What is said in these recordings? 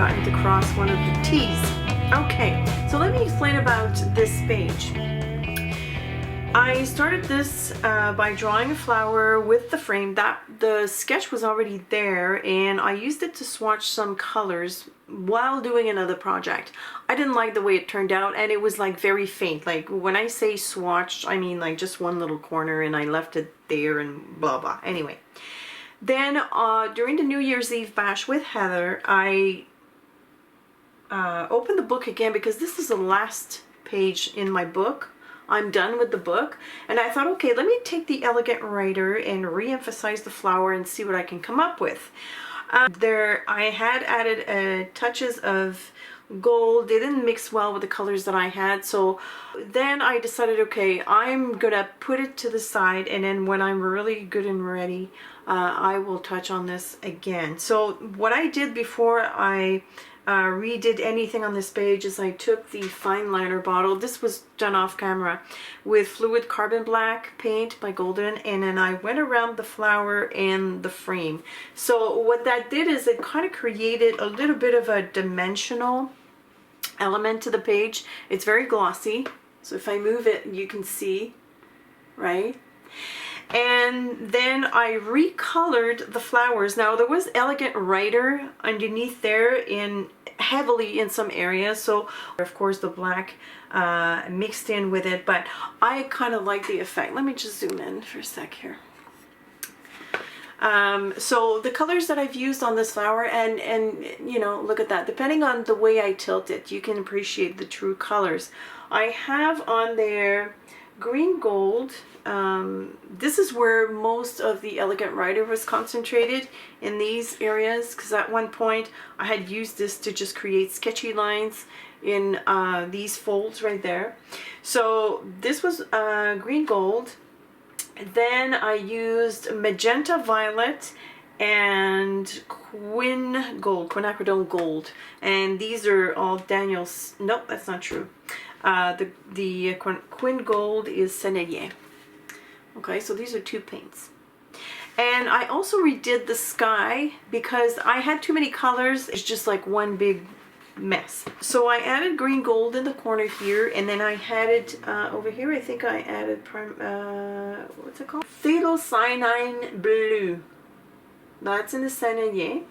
forgotten to cross one of the T's. Okay, so let me explain about this page. I started this by drawing a flower with the frame. The sketch was already there, and I used it to swatch some colors while doing another project. I didn't like the way it turned out, and it was like very faint. Like when I say swatched, I mean like just one little corner, and I left it there and blah blah. Anyway, then during the New Year's Eve bash with Heather, I opened the book again because this is the last page in my book. I'm done with the book, and I thought, okay, let me take the Elegant Writer and re-emphasize the flower and see what I can come up with. I had added touches of gold. They didn't mix well with the colors that I had, so then I decided, okay, I'm gonna put it to the side, and then when I'm really good and ready, I will touch on this again. So what I did before I redid anything on this page is I took the fine liner bottle, this was done off camera, with fluid carbon black paint by Golden, and then I went around the flower and the frame. So what that did is it kind of created a little bit of a dimensional element to the page. It's very glossy, so if I move it you can see, right? And then I recolored the flowers. Now there was Elegant Writer underneath there heavily in some areas, so of course the black mixed in with it, but I kind of like the effect. Let me just zoom in for a sec here. So the colors that I've used on this flower, and you know, look at that, depending on the way I tilt it, you can appreciate the true colors. I have on there green gold. This is where most of the Elegant Writer was concentrated, in these areas, because at one point I had used this to just create sketchy lines in these folds right there. So this was green gold. Then I used magenta violet and quinacridone gold, and these are all Daniel's. Nope, that's not true. The quin gold is Sennelier. Okay, so these are two paints. And I also redid the sky because I had too many colors. It's just like one big mess. So I added green gold in the corner here, and then I added over here, I think I added what's it called? Phthalocyanine blue. That's in the Sennelier.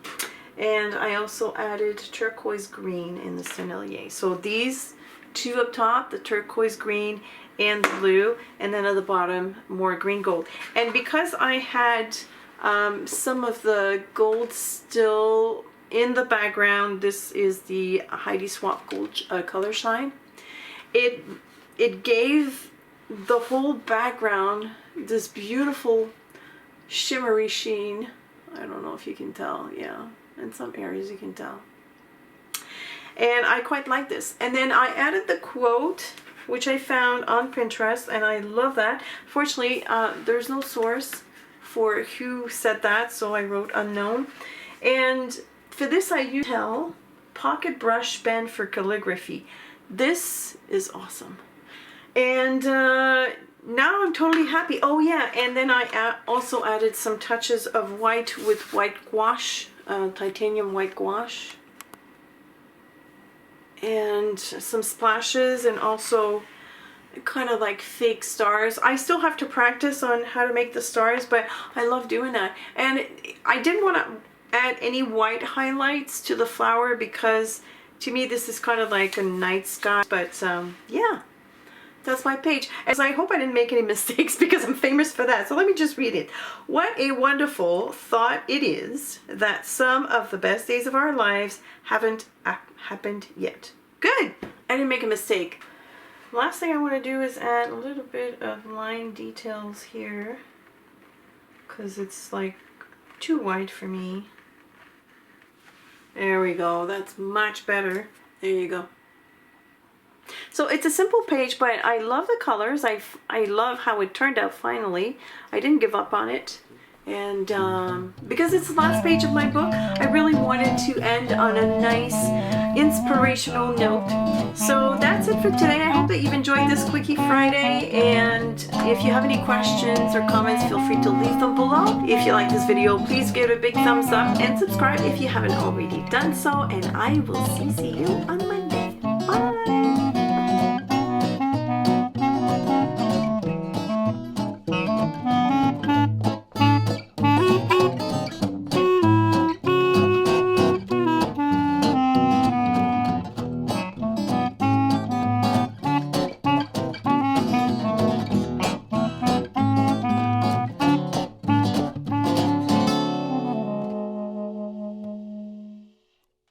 And I also added turquoise green in the Sennelier. So these two up top, the turquoise green and the blue, and then at the bottom more green gold. And because I had some of the gold still in the background, this is the Heidi Swapp Gold Color Shine, it gave the whole background this beautiful shimmery sheen. I don't know if you can tell, yeah, in some areas you can tell. And I quite like this. And then I added the quote, which I found on Pinterest, and I love that. Fortunately, there's no source for who said that, so I wrote unknown. And for this I used pocket brush pen for calligraphy. This is awesome. And now I'm totally happy. Oh yeah, and then I also added some touches of white with white gouache, titanium white gouache. And some splashes, and also kind of like fake stars. I still have to practice on how to make the stars, but I love doing that. And I didn't want to add any white highlights to the flower because to me this is kind of like a night sky. But yeah, that's my page. As I hope I didn't make any mistakes because I'm famous for that. So let me just read it. What a wonderful thought it is that some of the best days of our lives haven't happened yet. Good. I didn't make a mistake. Last thing I want to do is add a little bit of line details here because it's like too white for me. There we go. That's much better. There you go. So it's a simple page, but I love the colors. I love how it turned out finally. I didn't give up on it. And because it's the last page of my book, I really wanted to end on a nice inspirational note. So that's it for today. I hope that you've enjoyed this Quickie Friday, and if you have any questions or comments, feel free to leave them below. If you like this video, please give it a big thumbs up and subscribe if you haven't already done so, and I will see you on the